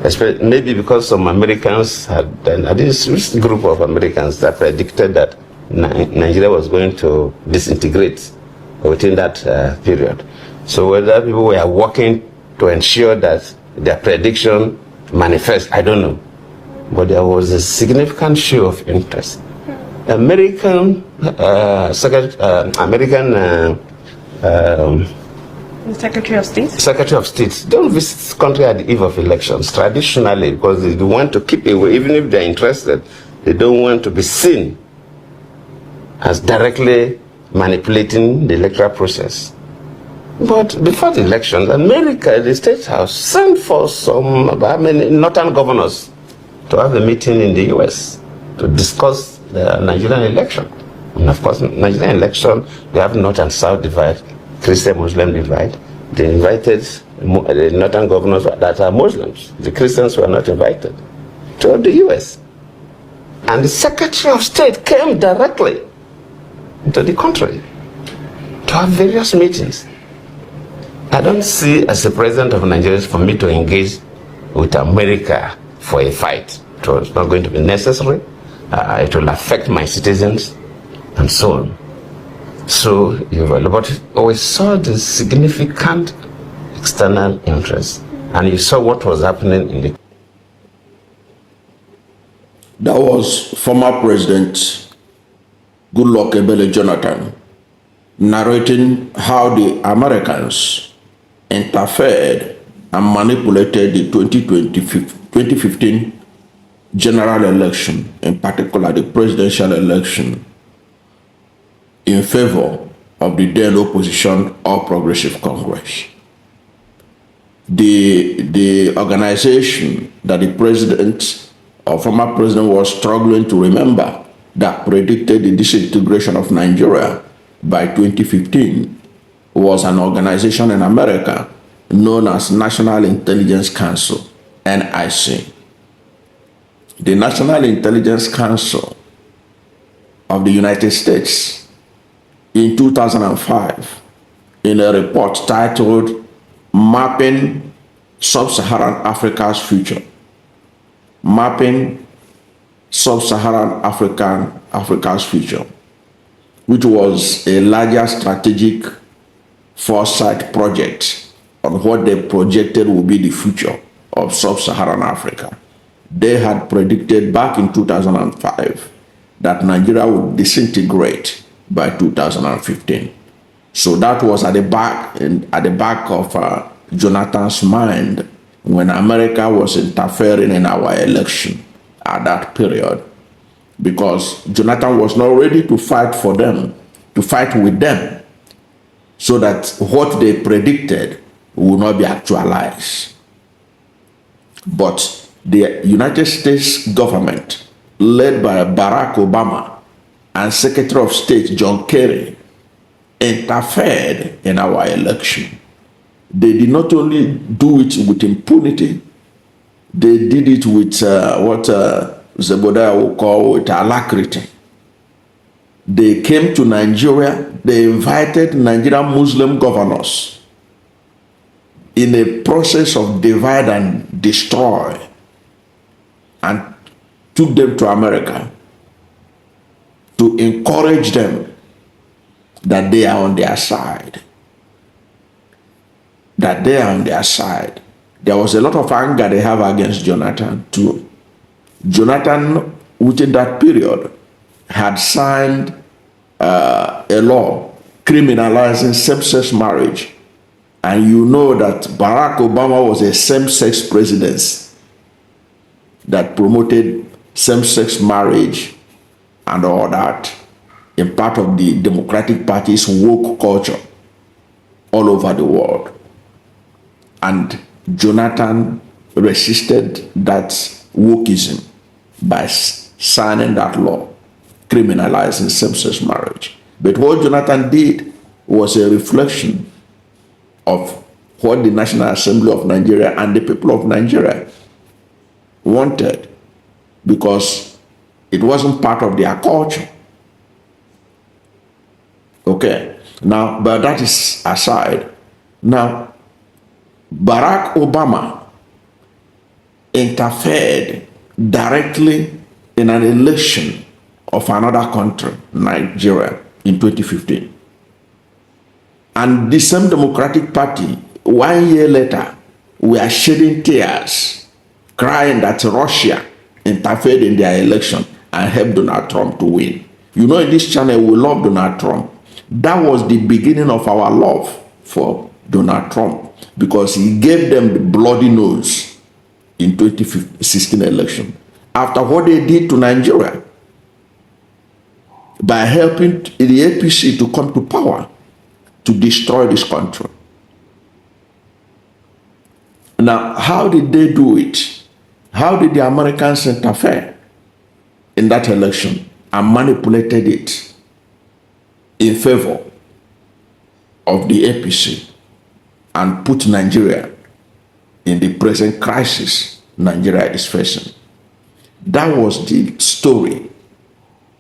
Especially, maybe because some Americans had, this group of Americans that predicted that Nigeria was going to disintegrate within that period. So whether people were working to ensure that their prediction manifests, I don't know. But there was a significant show of interest. American Secretary of State? Secretary of State don't visit country at the eve of elections traditionally, because they want to keep away. Even if they're interested, they don't want to be seen as directly manipulating the electoral process. But before the elections, America, the State House, sent for some northern governors to have a meeting in the US to discuss the Nigerian election. And of course, Nigerian election, they have North and South divide, Christian-Muslim divide. They invited the northern governors that are Muslims. The Christians were not invited to the US. And the Secretary of State came directly into the country to have various meetings. I don't see as a president of Nigeria for me to engage with America for a fight. So it's not going to be necessary. It will affect my citizens and so on. So, but we saw the significant external interest, and you saw what was happening in the. That was former President Goodluck Jonathan narrating how the Americans interfered and manipulated the 2015 general election, in particular the presidential election, in favor of the then opposition All Progressive Congress. The organization that the president or former president was struggling to remember that predicted the disintegration of Nigeria by 2015 was an organization in America known as National Intelligence Council, NIC. The National Intelligence Council of the United States in 2005, in a report titled Mapping Sub-Saharan Africa's Future, Mapping Sub-Saharan Africa's Future, which was a larger strategic foresight project on what they projected would be the future of Sub-Saharan Africa. They had predicted back in 2005 that Nigeria would disintegrate by 2015. So that was at the back of Jonathan's mind when America was interfering in our election at that period, because Jonathan was not ready to fight for them, to fight with them, so that what they predicted would not be actualized. But the United States government, led by Barack Obama and Secretary of State John Kerry, interfered in our election. They did not only do it with impunity, they did it with what Zebodiah will call with alacrity. They came to Nigeria, they invited Nigerian Muslim governors in a process of divide and destroy, and took them to America to encourage them that they are on their side. That they are on their side. There was a lot of anger they have against Jonathan too. Jonathan, within that period, had signed a law criminalizing same-sex marriage. And you know that Barack Obama was a same-sex president that promoted same-sex marriage and all that in part of the Democratic Party's woke culture all over the world. And Jonathan resisted that wokeism by signing that law criminalizing same-sex marriage. But what Jonathan did was a reflection of what the National Assembly of Nigeria and the people of Nigeria wanted, because it wasn't part of their culture. Okay, now, but that is aside. Now, Barack Obama interfered directly in an election of another country, Nigeria, in 2015. And the same Democratic Party, 1 year later, were shedding tears, crying that Russia interfered in their election and helped Donald Trump to win. You know, in this channel, we love Donald Trump. That was the beginning of our love for Donald Trump, because he gave them the bloody nose in 2016 election. After what they did to Nigeria, by helping the APC to come to power, to destroy this country. Now, how did they do it? How did the Americans interfere in that election and manipulated it in favor of the APC and put Nigeria in the present crisis Nigeria is facing? That was the story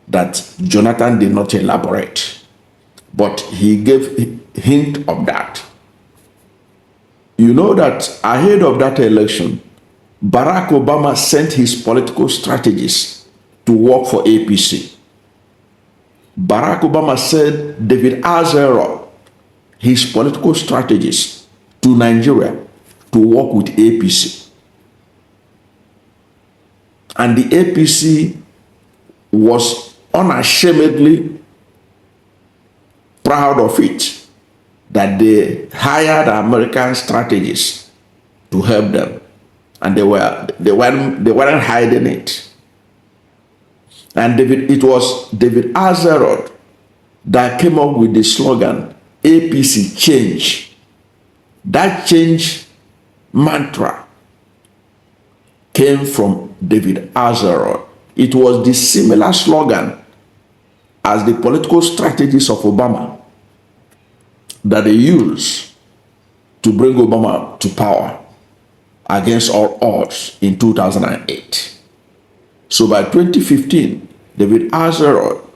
that Jonathan did not elaborate, but he gave a hint of that. You know that ahead of that election, Barack Obama sent his political strategists to work for APC. Barack Obama sent David Azerot, his political strategist, to Nigeria to work with APC. And the APC was unashamedly proud of it, that they hired American strategists to help them, and they weren't hiding it. And it was David Azerot that came up with the slogan APC change. That change mantra came from David Azerot. It was the similar slogan as the political strategies of Obama that they used to bring Obama to power against all odds in 2008. So by 2015, David Azerot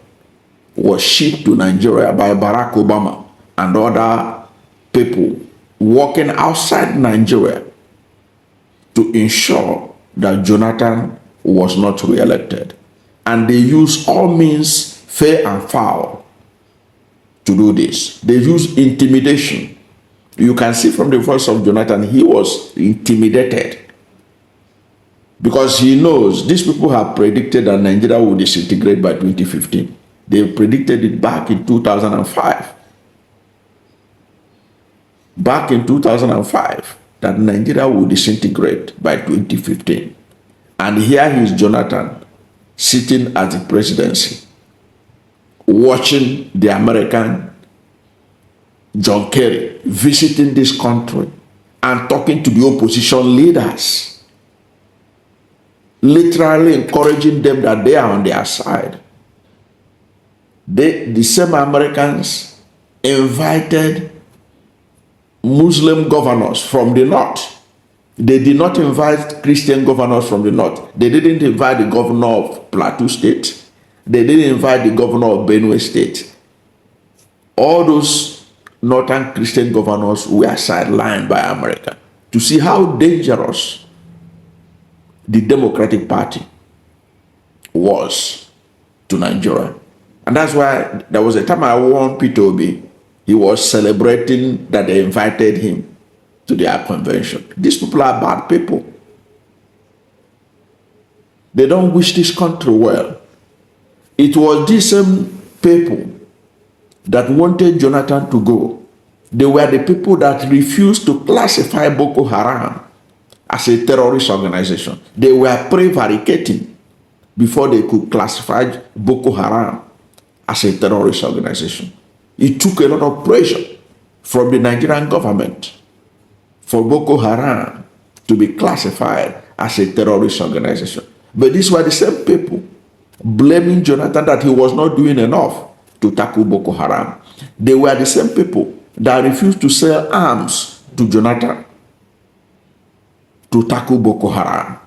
was shipped to Nigeria by Barack Obama and other people working outside Nigeria to ensure that Jonathan was not re-elected. And they used all means, fair and foul, to do this. They used intimidation. You can see from the voice of Jonathan, he was intimidated, because he knows these people have predicted that Nigeria will disintegrate by 2015. They predicted it back in 2005. Back in 2005, that Nigeria will disintegrate by 2015. And here is Jonathan sitting at the presidency, watching the American John Kerry visiting this country and talking to the opposition leaders, literally encouraging them that they are on their side. The same Americans invited Muslim governors from the north. They did not invite Christian governors from the north. They didn't invite the governor of Plateau State. They didn't invite the governor of Benue State. All those northern Christian governors were sidelined by America to see how dangerous the Democratic Party was to Nigeria. And that's why there was a time I warned Peter Obi. He was celebrating that they invited him to their convention. These people are bad people. They don't wish this country well. It was these same people that wanted Jonathan to go. They were the people that refused to classify Boko Haram as a terrorist organization. They were prevaricating before they could classify Boko Haram as a terrorist organization. It took a lot of pressure from the Nigerian government for Boko Haram to be classified as a terrorist organization. But these were the same people blaming Jonathan that he was not doing enough to tackle Boko Haram. They were the same people that refused to sell arms to Jonathan to tackle Boko Haram.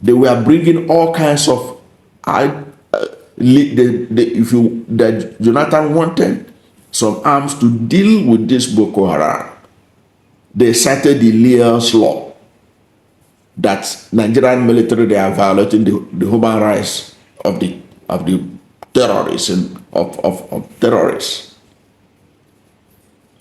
They were bringing all kinds of Jonathan wanted some arms to deal with this Boko Haram. They cited the Lear's Law. that Nigerian military, they are violating the human rights of the terrorists and of terrorists.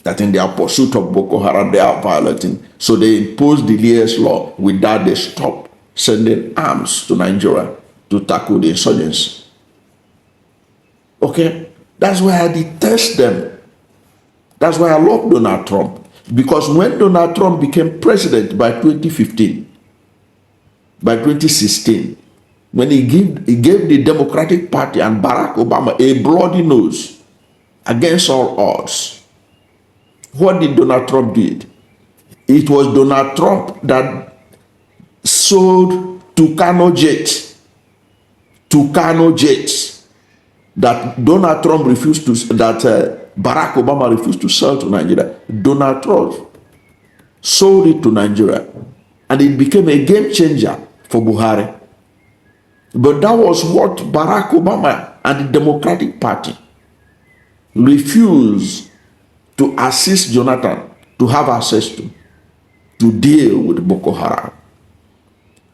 That in their pursuit of Boko Haram, they are violating. So they imposed the Lies law. With that, they stopped sending arms to Nigeria to tackle the insurgents. Okay? That's why I detest them. That's why I love Donald Trump. Because when Donald Trump became president by 2015, by 2016, when he gave the Democratic Party and Barack Obama a bloody nose against all odds, what did Donald Trump do? It was Donald Trump that sold Tucano jets that Donald Trump refused to, that Barack Obama refused to sell to Nigeria. Donald Trump sold it to Nigeria, and it became a game changer for Buhari. But that was what Barack Obama and the Democratic Party refused to assist Jonathan to have access to deal with Boko Haram.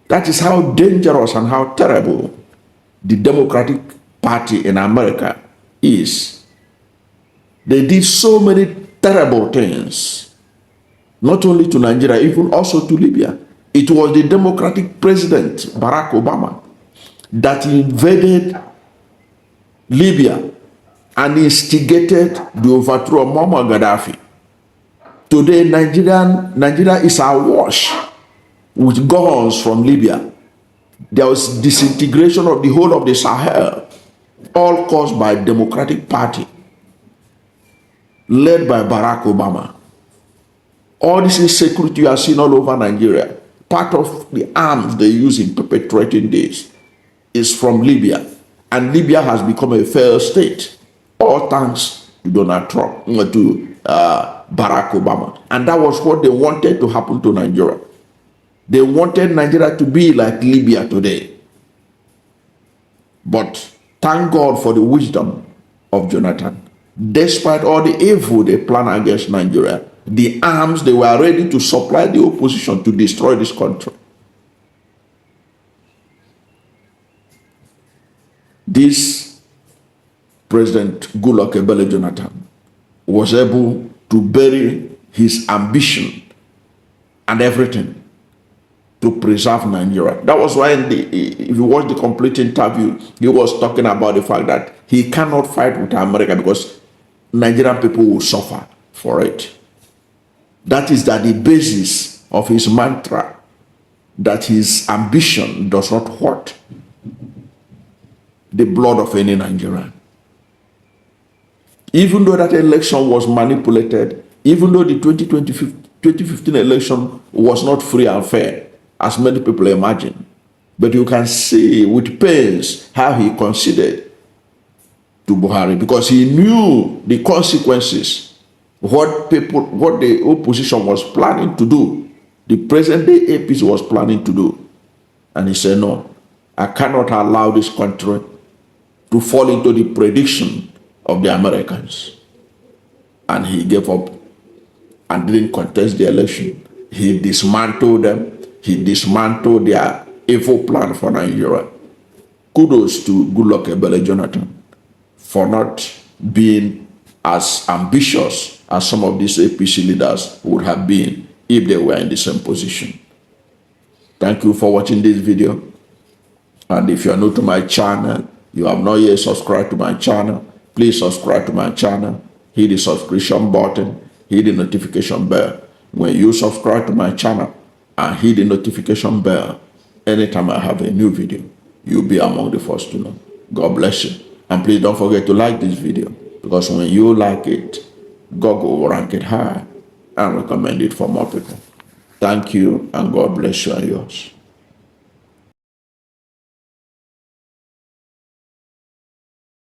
That is how dangerous and how terrible the Democratic Party in America is. They did so many terrible things, not only to Nigeria, even also to Libya. It was the Democratic President, Barack Obama, that invaded Libya and instigated the overthrow of Muammar Gaddafi. Today, Nigeria is awash with guns from Libya. There was disintegration of the whole of the Sahel, all caused by Democratic Party, led by Barack Obama. All this insecurity you are seeing all over Nigeria, part of the arms they use in perpetrating this is from Libya. And Libya has become a failed state, all thanks to Donald Trump, to Barack Obama. And that was what they wanted to happen to Nigeria. They wanted Nigeria to be like Libya today. But thank God for the wisdom of Jonathan. Despite all the evil they plan against Nigeria, the arms they were ready to supply the opposition to destroy this country. This President Goodluck Jonathan was able to bury his ambition and everything to preserve Nigeria. That was why if you watch the complete interview, he was talking about the fact that he cannot fight with America because Nigerian people will suffer for it. That is the basis of his mantra, that his ambition does not hurt the blood of any Nigerian. Even though that election was manipulated, even though the 2015 election was not free and fair, as many people imagine, but you can see with pains how he conceded to Buhari because he knew the consequences, what the opposition was planning to do, the present-day APC was planning to do. And he said, no, I cannot allow this country to fall into the prediction of the Americans. And he gave up and didn't contest the election. He dismantled them. He dismantled their evil plan for Nigeria. Kudos to Goodluck Jonathan for not being as ambitious as some of these APC leaders would have been if they were in the same position. Thank you for watching this video. And if you are new to my channel, you have not yet subscribed to my channel, please subscribe to my channel, hit the subscription button, hit the notification bell. When you subscribe to my channel and hit the notification bell, anytime I have a new video, you'll be among the first to know. God bless you. And please don't forget to like this video, because when you like it, God will rank it high and recommend it for more people. Thank you, and God bless you and yours.